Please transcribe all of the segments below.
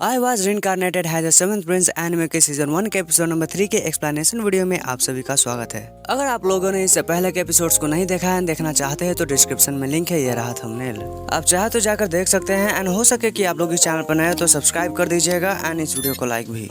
I was reincarnated as a seventh prince anime के season 1 के episode number 3 के explanation video में आप सभी का स्वागत है। अगर आप लोगों ने इससे पहले के एपिसोड्स को नहीं देखा है, देखना चाहते हैं तो डिस्क्रिप्शन में लिंक है, ये रहा थंबनेल। आप चाहे तो जाकर देख सकते हैं एंड हो सके कि आप लोग इस चैनल पर नए तो सब्सक्राइब कर दीजिएगा एंड इस वीडियो को लाइक भी।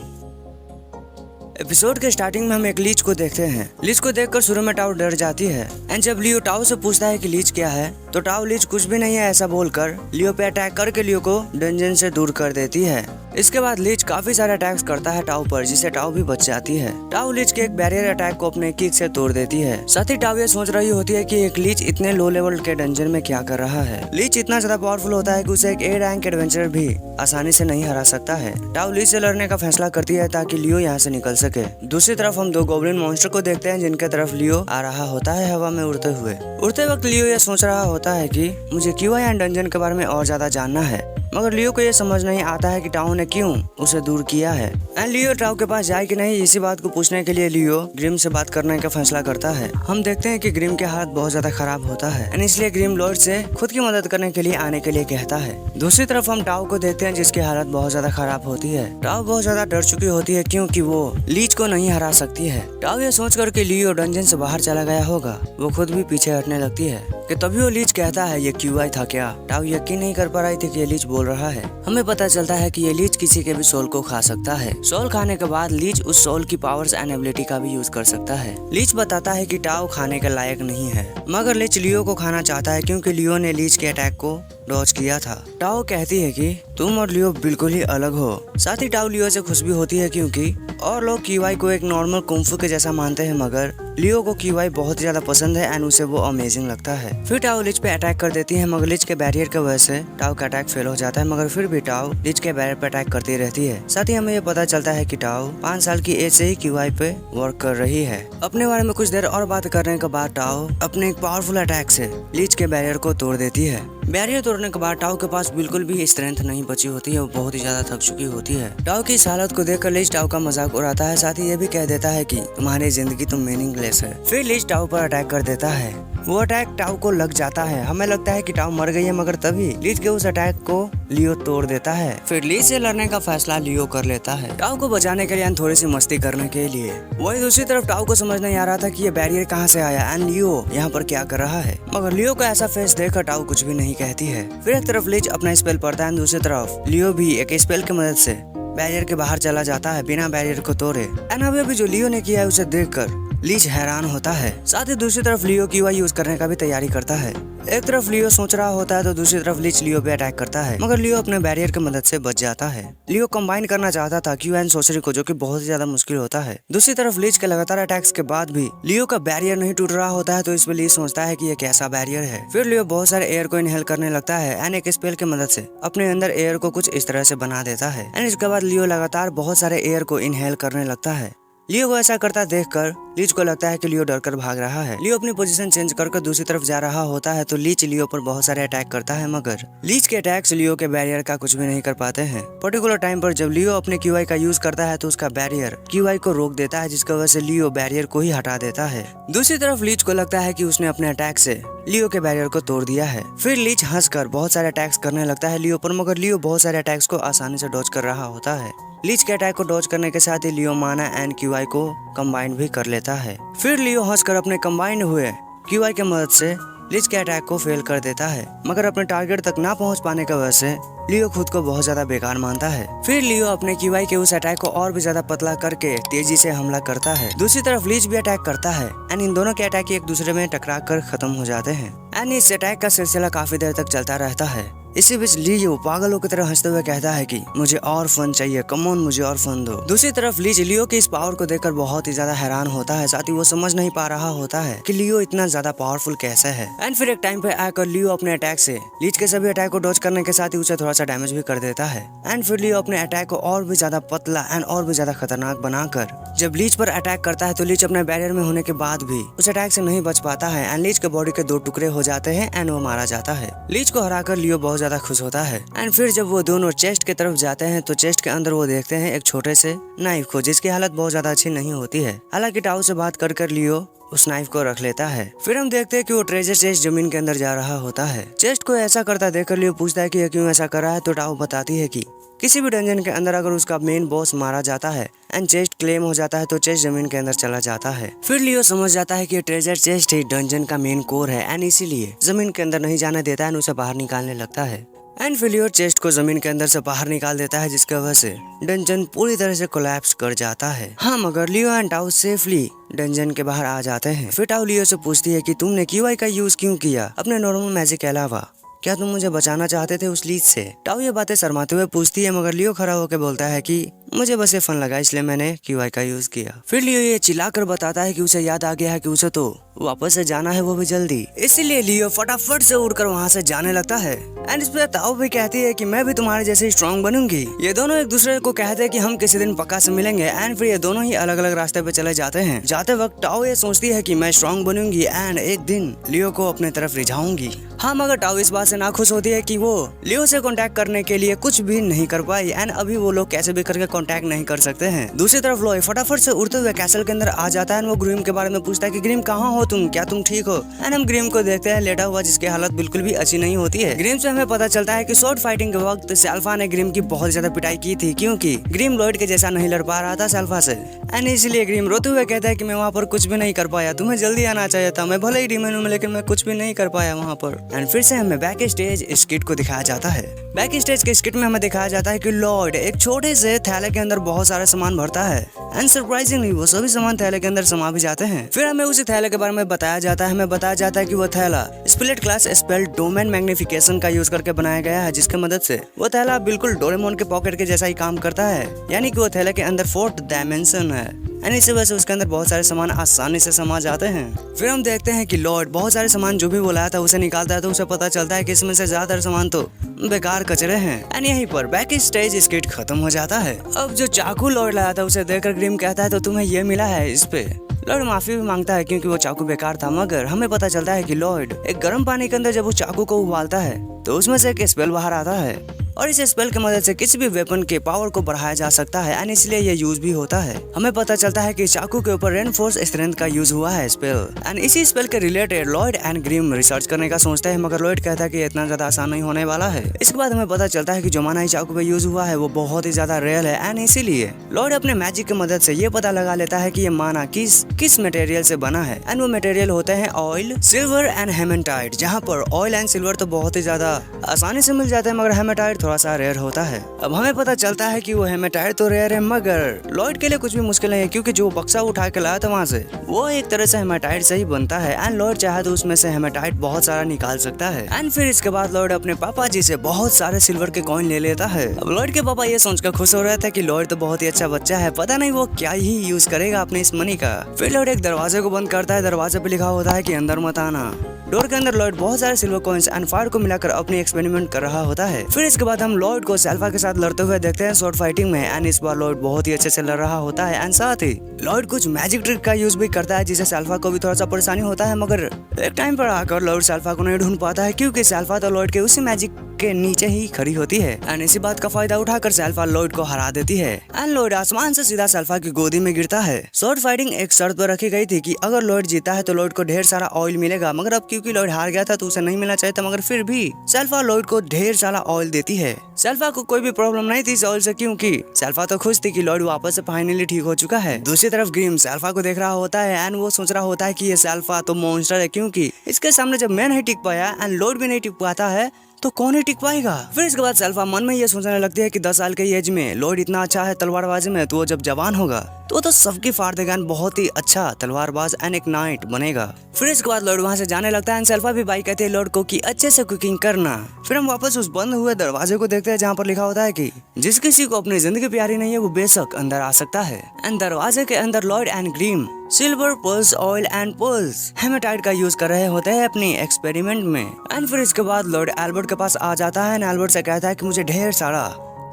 एपिसोड के स्टार्टिंग में हम एक लीच को देखते हैं। लीच को देखकर शुरू में टाओ डर जाती है एंड जब लियो टाओ से पूछता है कि लीच क्या है तो टाओ लीच कुछ भी नहीं है ऐसा बोलकर लियो पे अटैक करके लियो को डंजन से दूर कर देती है। इसके बाद लीच काफी सारे अटैक्स करता है टाओ पर, जिससे टाओ भी बच जाती है। टाओ लीच के एक बैरियर अटैक को अपने किक से तोड़ देती है। साथ ही टाओ ये सोच रही होती है कि एक लीच इतने लो लेवल के डंजन में क्या कर रहा है। लीच इतना ज्यादा पावरफुल होता है कि उसे एक ए रैंक एडवेंचरर भी आसानी से नहीं हरा सकता है। टाओ लीच से लड़ने का फैसला करती है ताकि लियो यहाँ से निकल सके। दूसरी तरफ हम दो गोब्लिन मॉन्स्टर को देखते हैं जिनके तरफ लियो आ रहा होता है हवा में उड़ते हुए। उड़ते वक्त लियो ये सोच रहा होता है कि मुझे क्यूआई एंड डंजन के बारे में और ज्यादा जानना है, मगर लियो को ये समझ नहीं आता है कि टाओ ने क्यों उसे दूर किया है। एंड लियो टाओ के पास जाए कि नहीं, इसी बात को पूछने के लिए लियो ग्रिम से बात करने का फैसला करता है। हम देखते हैं कि ग्रिम के हालत बहुत ज्यादा खराब होता है एंड इसलिए ग्रिम लॉर्ड से खुद की मदद करने के लिए आने के लिए कहता है। दूसरी तरफ हम टाओ को देखते हैं जिसकी हालत बहुत ज्यादा खराब होती है। टाओ बहुत ज्यादा डर चुकी होती है क्योंकि वो लीच को नहीं हरा सकती है। टाओ ये सोच कर कि लियो डंजन से बाहर चला गया होगा, वो खुद भी पीछे हटने लगती है कि तभी वो लीच कहता है ये क्यूआई था क्या। टाओ यकीन नहीं कर पा रही थी कि ये लीच बोल रहा है। हमें पता चलता है कि ये लीच किसी के भी सोल को खा सकता है। सोल खाने के बाद लीच उस सोल की पावर्स एंड एबिलिटी का भी यूज कर सकता है। लीच बताता है कि टाओ खाने के लायक नहीं है, मगर लीच लियो को खाना चाहता है क्योंकि लियो ने लीच के अटैक को डॉज किया था। टाओ कहती है कि तुम और लियो बिल्कुल ही अलग हो। साथ ही टाओ लियो से खुश भी होती है क्योंकि और लोग क्यूआई को एक नॉर्मल कुंफू के जैसा मानते हैं, मगर लियो को क्यूआई बहुत ज्यादा पसंद है एंड उसे वो अमेजिंग लगता है। फिर टाओ लीच पे अटैक कर देती है, मगर लीच के बैरियर की वजह से टाओ का अटैक फेल हो जाता है, मगर फिर भी टाओ लीच के बैरियर पे अटैक करती रहती है। साथ ही हमें ये पता चलता है कि टाओ 5 साल की एज से ही क्यूआई पे वर्क कर रही है। अपने बारे में कुछ देर और बात करने के बाद टाओ अपने एक पावरफुल अटैक से लीच के बैरियर को तोड़ देती है। बैरियर तोड़ने के बाद टाओ के पास बिल्कुल भी स्ट्रेंथ नहीं बची होती है, वो बहुत ही ज्यादा थक चुकी होती है। टाओ की इस हालत को देखकर लीच टाओ का मजाक उड़ाता है, साथ ही ये भी कह देता है कि तुम्हारी जिंदगी तो मीनिंगलेस है। फिर लीच टाओ पर अटैक कर देता है। वो अटैक टाओ को लग जाता है। हमें लगता है कि टाओ मर गई है, मगर तभी लीच के उस अटैक को लियो तोड़ देता है। फिर लीच से लड़ने का फैसला लियो कर लेता है टाओ को बचाने के लिए एंड थोड़ी सी मस्ती करने के लिए। वही दूसरी तरफ टाओ को समझ नहीं आ रहा था कि ये बैरियर कहाँ से आया एंड लियो यहाँ पर क्या कर रहा है, मगर लियो का ऐसा फेस देखकर टाओ कुछ भी नहीं कहती है। फिर एक तरफ लीच अपना स्पेल पढ़ता है, दूसरी तरफ लियो भी एक स्पेल की मदद से बैरियर के बाहर चला जाता है बिना बैरियर को तोड़े। एंड अभी जो लियो ने किया है उसे देखकर लीच हैरान होता है। साथ ही दूसरी तरफ लियो क्यूआई यूज करने का भी तैयारी करता है। एक तरफ लियो सोच रहा होता है तो दूसरी तरफ लीच लियो पे अटैक करता है, मगर लियो अपने बैरियर की मदद से बच जाता है। लियो कंबाइन करना चाहता था क्यू एंड सोसरी को, जो कि बहुत ही ज्यादा मुश्किल होता है। दूसरी तरफ लीच के लगातार अटैक्स के बाद भी लियो का बैरियर नहीं टूट रहा होता है, तो इसमें लीच सोचता है कि ये कैसा बैरियर है। फिर लियो बहुत सारे एयर को इनहेल करने लगता है एंड एक स्पेल की मदद से अपने अंदर एयर को कुछ इस तरह से बना देता है एंड इसके बाद लियो लगातार बहुत सारे एयर को इनहेल करने लगता है। लियो को ऐसा करता देखकर लीच को लगता है कि लियो डरकर भाग रहा है। लियो अपनी पोजीशन चेंज करके दूसरी तरफ जा रहा होता है तो लीच लियो पर बहुत सारे अटैक करता है, मगर लीच के अटैक्स लियो के बैरियर का कुछ भी नहीं कर पाते हैं। पर्टिकुलर टाइम पर जब लियो अपने क्यूआई का यूज करता है तो उसका बैरियर क्यूआई को रोक देता है, जिसकी वजह से लियो बैरियर को ही हटा देता है। दूसरी तरफ लीच को लगता है कि उसने अपने अटैक से लियो के बैरियर को तोड़ दिया है। फिर लीच हंसकर बहुत सारे अटैक्स करने लगता है लियो पर, मगर लियो बहुत सारे अटैक्स को आसानी से डॉज कर रहा होता है। लीच के अटैक को डॉज करने के साथ ही लियो माना एंड क्यूआई को कंबाइन भी कर लेता है। फिर लियो हंसकर अपने कंबाइन हुए क्यूआई की मदद से लीच के अटैक को फेल कर देता है, मगर अपने टारगेट तक ना पहुंच पाने की वजह से लियो खुद को बहुत ज्यादा बेकार मानता है। फिर लियो अपने क्यूआई के उस अटैक को और भी ज्यादा पतला करके तेजी से हमला करता है। दूसरी तरफ लीच भी अटैक करता है एंड इन दोनों के अटैक एक दूसरे में टकरा कर खत्म हो जाते हैं एंड इस अटैक का सिलसिला काफी देर तक चलता रहता है। इसी बीच लियो पागलों की तरह हंसते हुए कहता है कि मुझे और फन चाहिए, कम ऑन मुझे और फन दो। दूसरी तरफ लीच लियो की इस पावर को देखकर बहुत ही ज्यादा हैरान होता है, साथ ही वो समझ नहीं पा रहा होता है कि लियो इतना ज्यादा पावरफुल कैसे है। एंड फिर एक टाइम पे आकर लियो अपने अटैक से लीच के सभी अटैक को डॉज करने के साथ ही उसे थोड़ा सा डैमेज भी कर देता है एंड फिर लियो अपने अटैक को और भी ज्यादा पतला एंड और भी ज्यादा खतरनाक बनाकर जब लीच पर अटैक करता है तो लीच अपने बैरियर में होने के बाद भी उस अटैक से नहीं बच पाता है एंड लीच के बॉडी के 2 टुकड़े हो जाते हैं एंड वो मारा जाता है। लीच को हराकर लियो बहुत ज्यादा खुश होता है एंड फिर जब वो दोनों चेस्ट की तरफ जाते हैं तो चेस्ट के अंदर वो देखते हैं एक छोटे से नाइफ को, जिसकी हालत बहुत ज्यादा अच्छी नहीं होती है। हालांकि टाओ से बात कर लियो उस नाइफ को रख लेता है। फिर हम देखते हैं कि वो ट्रेजर चेस्ट जमीन के अंदर जा रहा होता है। चेस्ट को ऐसा करता देखकर लियो पूछता है कि ये क्यों ऐसा कर रहा है, तो टाओ बताती है कि किसी भी डंजन के अंदर अगर उसका मेन बॉस मारा जाता है एंड चेस्ट क्लेम हो जाता है तो चेस्ट जमीन के अंदर चला जाता है। फिर लियो समझ जाता है कि ट्रेजर चेस्ट ही डंजन का मेन कोर है एंड इसीलिए जमीन के अंदर नहीं जाने देता है, उसे बाहर निकालने लगता है एंड फिलियो चेस्ट को जमीन के अंदर से बाहर निकाल देता है, जिसकी वजह से डंजन पूरी तरह से कोलैप्स कर जाता है। हाँ, मगर लियो एंड टाओ सेफली डंजन के बाहर आ जाते हैं। फिर टाओ लियो से पूछती है कि तुमने क्यूआई का यूज क्यों किया अपने नॉर्मल मैजिक के अलावा, क्या तुम मुझे बचाना चाहते थे उस लीच से? टाओ ये बातें शर्माते हुए पूछती है, मगर लियो खड़ा होकर बोलता है कि मुझे बस ये फन लगा इसलिए मैंने क्यूआई का यूज किया। फिर लियो ये चिल्लाकर बताता है कि उसे याद आ गया है कि उसे तो वापस से जाना है, वो भी जल्दी। इसीलिए लियो फटाफट से उड़कर वहाँ से जाने लगता है एंड इस पर ताओ भी कहती है कि मैं भी तुम्हारे जैसे स्ट्रॉन्ग बनूंगी। ये दोनों एक दूसरे को कहते हैं कि हम किसी दिन पक्का से मिलेंगे एंड फिर ये दोनों ही अलग अलग रास्ते पे चले जाते हैं। जाते वक्त टाओ ये सोचती है कि मैं स्ट्रॉन्ग बनूंगी एंड एक दिन लियो को अपने तरफ रिझाऊंगी। हाँ, मगर टाओ इस बात से नाखुश होती है कि वो लियो से कांटेक्ट करने के लिए कुछ भी नहीं कर पाई एंड अभी वो लोग कैसे भी करके कांटेक्ट नहीं कर सकते हैं। दूसरी तरफ लोई फटाफट से उड़ते हुए कैसल के अंदर आ जाता है एंड वो ग्रीम के बारे में पूछता है कि ग्रीम कहाँ हो तुम, क्या तुम ठीक हो? एंड हम ग्रीम को देखते हैं लेटा हुआ, जिसकी हालत बिल्कुल भी अच्छी नहीं होती है। ग्रीम से हमें पता चलता है कि शॉर्ट फाइटिंग के वक्त सैल्फा ने ग्रीम की बहुत ज्यादा पिटाई की थी, क्योंकि ग्रीम लॉयड के जैसा नहीं लड़ पा रहा था सैल्फा से एंड इसलिए ग्रीम रोते हुए कहता है कि मैं वहाँ पर कुछ भी नहीं कर पाया, तुम्हें जल्दी आना चाहिए था, मैं भले ही डीमन हूँ लेकिन मैं कुछ भी नहीं कर पाया वहाँ पर। एंड फिर से हमें बैक स्टेज स्किट को दिखाया जाता है। बैक स्टेज के स्किट में हमें दिखाया जाता है कि लॉयड एक छोटे से थैले के अंदर बहुत सारे सामान भरता है एंड सरप्राइजिंगली वो सभी सामान थैले के अंदर समा भी जाते हैं। फिर हमें उसी थैले के बारे में बताया जाता है। हमें बताया जाता है कि वो थैला split class spell domain magnification का यूज करके बनाया गया है, जिसकी मदद से वो थैला बिल्कुल डोरेमोन के पॉकेट के जैसा ही काम करता है, यानी कि वो थैले के अंदर 4th डायमेंशन है एंड इसी वजह से उसके अंदर बहुत सारे सामान आसानी से समा जाते हैं। फिर हम देखते हैं कि लॉर्ड बहुत सारे सामान जो भी वो लाया था उसे निकालता है, तो उसे पता चलता है कि इसमें से ज्यादातर सामान तो बेकार कचरे हैं एंड यहीं पर बैक स्टेज स्किट खत्म हो जाता है। अब जो चाकू लॉर्ड लाया था उसे देखकर ग्रीम कहता है तो तुम्हें ये मिला है। इस पे लॉर्ड माफी भी मांगता है क्योंकि वो चाकू बेकार था, मगर हमें पता चलता है कि लॉर्ड एक गर्म पानी के अंदर जब वो चाकू को उबालता है तो उसमें से एक स्पेल बाहर आता है और इस स्पेल की मदद से किसी भी वेपन के पावर को बढ़ाया जा सकता है एंड इसलिए ये यूज भी होता है। हमें पता चलता है कि चाकू के ऊपर रेनफोर्स स्ट्रेंथ का यूज हुआ है स्पेल एंड इसी स्पेल के related Lloyd and Graeme research करने का सोचते हैं, मगर लॉयड कहता है कि इतना ज्यादा आसान नहीं होने वाला है। इसके बाद हमें पता चलता है कि जो मानाई चाकू पे यूज हुआ है वो बहुत ही ज्यादा रेयर है एंड इसीलिए लॉयड अपने मैजिक की मदद से ये पता लगा लेता है कि ये माना किस मटेरियल से बना है एंड वो मटेरियल होते हैं ऑयल, सिल्वर एंड हेमेटाइट, जहाँ पर ऑयल एंड सिल्वर तो बहुत ही ज्यादा आसानी से मिल जाते हैं मगर हेमेटाइट थोड़ा सा रेयर होता है। अब हमें पता चलता है कि वो हेमेटाइट तो रेयर है, मगर लॉयड के लिए कुछ भी मुश्किल नहीं है क्योंकि जो बक्सा उठा के लाया था वहाँ से वो एक तरह से हेमेटाइट से ही बनता है एंड लॉयड चाहे तो उसमें से हेमेटाइट बहुत सारा निकाल सकता है। एंड फिर इसके बाद लॉयड अपने पापा जी से बहुत सारे सिल्वर के कॉइन ले लेता है। अब लॉयड के पापा ये सोचकर खुश हो रहे थे कि लॉयड तो बहुत ही अच्छा बच्चा है, पता नहीं वो क्या ही यूज करेगा अपने इस मनी का। फिर लॉयड एक दरवाजे को बंद करता है, दरवाजे पे लिखा होता है कि अंदर मत आना। डोर के अंदर लॉयड बहुत सारे सिल्वर कॉइन्स एंड फायर को मिलाकर अपनी एक्सपेरिमेंट कर रहा होता है। फिर इसके बाद हम लॉयड को सैल्फा के साथ लड़ते हुए देखते हैं शॉर्ट फाइटिंग में एंड इस बार लॉयड बहुत ही अच्छे से लड़ रहा होता है एंड साथ ही लॉयड कुछ मैजिक ट्रिक का यूज भी करता है जिससे सैल्फा को भी थोड़ा सा परेशानी होता है, मगर एक टाइम पर आकर लॉयड सैल्फा को नहीं ढूंढ पाता है क्योंकि सैल्फा तो लॉयड के उसी मैजिक के नीचे ही खड़ी होती है एंड इसी बात का फायदा उठाकर सैल्फा लॉयड को हरा देती है एंड लॉयड आसमान से सीधा सैल्फा की गोदी में गिरता है। शॉर्ट फाइटिंग एक शर्त पर रखी गई थी कि अगर लॉयड जीता है तो लॉयड को ढेर सारा ऑयल मिलेगा, मगर अब क्योंकि लॉयड हार गया था तो उसे नहीं मिलना चाहिए था, मगर फिर भी सैल्फा लॉयड को ढेर सारा ऑयल देती है। सैल्फा को कोई भी प्रॉब्लम नहीं थी इस ऑयल से क्योंकि सैल्फा तो खुश थी कि लॉयड वापस से फाइनली ठीक हो चुका है। दूसरी तरफ ग्रीम सैल्फा को देख रहा होता है एंड वो सोच रहा होता है कि ये सैल्फा तो मॉन्स्टर है क्योंकि इसके सामने जब मैं नहीं टिक पाया एंड लॉयड भी नहीं टिक पाता है तो कौन ही टिक पाएगा। फिर इसके बाद सैल्फा मन में ये सोचने लगती है कि 10 साल की एज में लॉयड इतना अच्छा है तलवारबाजी में, तो वो जब जवान होगा तो सबकी फाड़ देगा, बहुत ही अच्छा तलवारबाज एंड एक नाइट बनेगा। फिर इसके बाद लॉयड वहाँ से जाने लगता है एंड सैल्फा भी बाई कहती है लॉयड को कि अच्छे से कुकिंग करना। फिर हम वापस उस बंद हुए दरवाजे को देखते हैं जहाँ पर लिखा होता है कि जिस किसी को अपनी जिंदगी प्यारी नहीं है वो बेशक अंदर आ सकता है एंड दरवाजे के अंदर Lloyd and Graeme silver pulse, oil and pulse hematite का यूज कर रहे होते हैं अपनी एक्सपेरिमेंट में एंड फिर इसके बाद लॉयड एल्बर्ट के पास आ जाता है एंड एल्बर्ट से कहता है कि मुझे ढेर सारा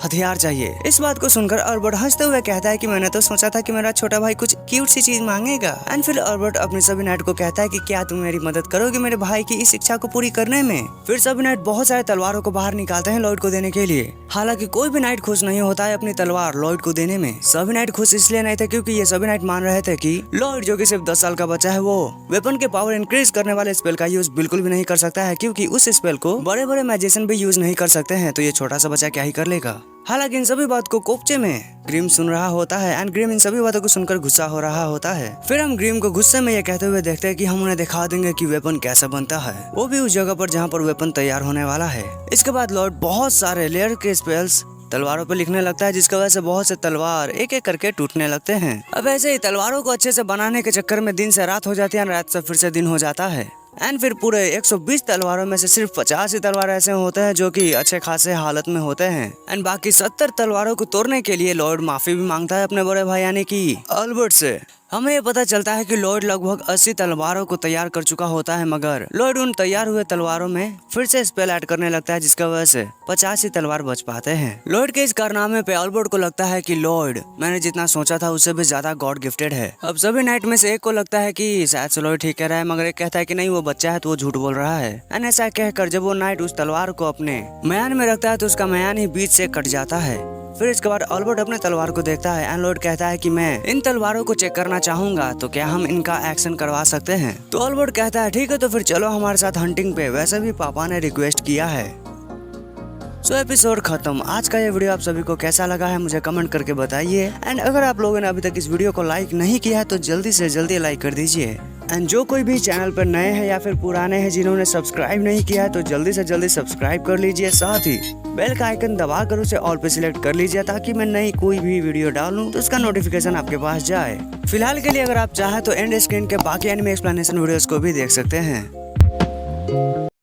हथियार चाहिए। इस बात को सुनकर अल्बर्ट हंसते हुए कहता है कि मैंने तो सोचा था कि मेरा छोटा भाई कुछ क्यूट सी चीज मांगेगा एंड फिर अल्बर्ट अपनी सभी नाइट को कहता है कि क्या तुम मेरी मदद करोगे मेरे भाई की इस इच्छा को पूरी करने में। फिर सभी नाइट बहुत सारे तलवारों को बाहर निकालते हैं लॉयड को देने के लिए, हालांकि कोई भी नाइट खुश नहीं होता है अपनी तलवार लॉयड को देने में। सभी नाइट खुश इसलिए नहीं थे क्योंकि ये सभी नाइट मान रहे थे कि लॉयड जो कि सिर्फ 10 साल का बच्चा है वो वेपन के पावर इंक्रीज करने वाले स्पेल का यूज बिल्कुल भी नहीं कर सकता है क्योंकि उस स्पेल को बड़े बड़े मैजिशियन भी यूज नहीं कर सकते हैं, तो ये छोटा सा बच्चा क्या ही कर लेगा। हालांकि इन सभी बात को कोपचे में ग्रिम सुन रहा होता है एंड ग्रिम इन सभी बातों को सुनकर गुस्सा हो रहा होता है। फिर हम ग्रिम को गुस्से में ये कहते हुए देखते हैं कि हम उन्हें दिखा देंगे कि वेपन कैसा बनता है, वो भी उस जगह पर जहाँ पर वेपन तैयार होने वाला है। इसके बाद लॉर्ड बहुत सारे लेयर के स्पेल्स तलवारों पे लिखने लगता है, जिसकी वजह से बहुत से तलवार एक एक करके टूटने लगते हैं। अब ऐसे ही तलवारों को अच्छे से बनाने के चक्कर में दिन से रात हो जाती है, रात से फिर से दिन हो जाता है। एंड फिर पूरे 120 तलवारों में से सिर्फ 50 ही तलवार ऐसे होते हैं जो कि अच्छे खासे हालत में होते हैं। एंड बाकी 70 तलवारों को तोड़ने के लिए लॉर्ड माफी भी मांगता है अपने बड़े भाई यानी कि अल्बर्ट से। हमें ये पता चलता है कि लॉर्ड लगभग 80 तलवारों को तैयार कर चुका होता है, मगर लॉर्ड उन तैयार हुए तलवारों में फिर से स्पेल ऐड करने लगता है, जिसकी वजह से 50 ही तलवार बच पाते हैं। लॉर्ड के इस कारनामे पे अल्बर्ट को लगता है कि लॉर्ड मैंने जितना सोचा था उससे भी ज्यादा गॉड गिफ्टेड है। अब सभी नाइट में से एक को लगता है कि शायद से लॉर्ड ठीक कह रहा है, मगर एक कहता है कि नहीं वो बच्चा है तो वो झूठ बोल रहा है। एंड ऐसा कहकर जब वो नाइट उस तलवार को अपने म्यान में रखता है तो उसका म्यान ही बीच से कट जाता है। फिर इसके बाद अल्बर्ट अपने तलवार को देखता है एंड लॉर्ड कहता है कि मैं इन तलवारों को चेक करना चाहूंगा, तो क्या हम इनका एक्शन करवा सकते हैं। तो अल्बर्ट कहता है ठीक है तो फिर चलो हमारे साथ हंटिंग पे, वैसे भी पापा ने रिक्वेस्ट किया है। सो एपिसोड खत्म। आज का ये वीडियो आप सभी को कैसा लगा है मुझे कमेंट करके बताइए। एंड अगर आप लोगों ने अभी तक इस वीडियो को लाइक नहीं किया है तो जल्दी से जल्दी लाइक कर दीजिए। एंड जो कोई भी चैनल पर नए हैं या फिर पुराने हैं जिन्होंने सब्सक्राइब नहीं किया है तो जल्दी से जल्दी सब्सक्राइब कर लीजिए, साथ ही बेल का आइकन दबाकर उसे ऑल पे सिलेक्ट कर लीजिए ताकि मैं नई कोई भी वीडियो डालूं तो उसका नोटिफिकेशन आपके पास जाए। फिलहाल के लिए अगर आप चाहें तो एंड स्क्रीन के बाकी एनिमे एक्सप्लेनेशन वीडियोस को भी देख सकते हैं।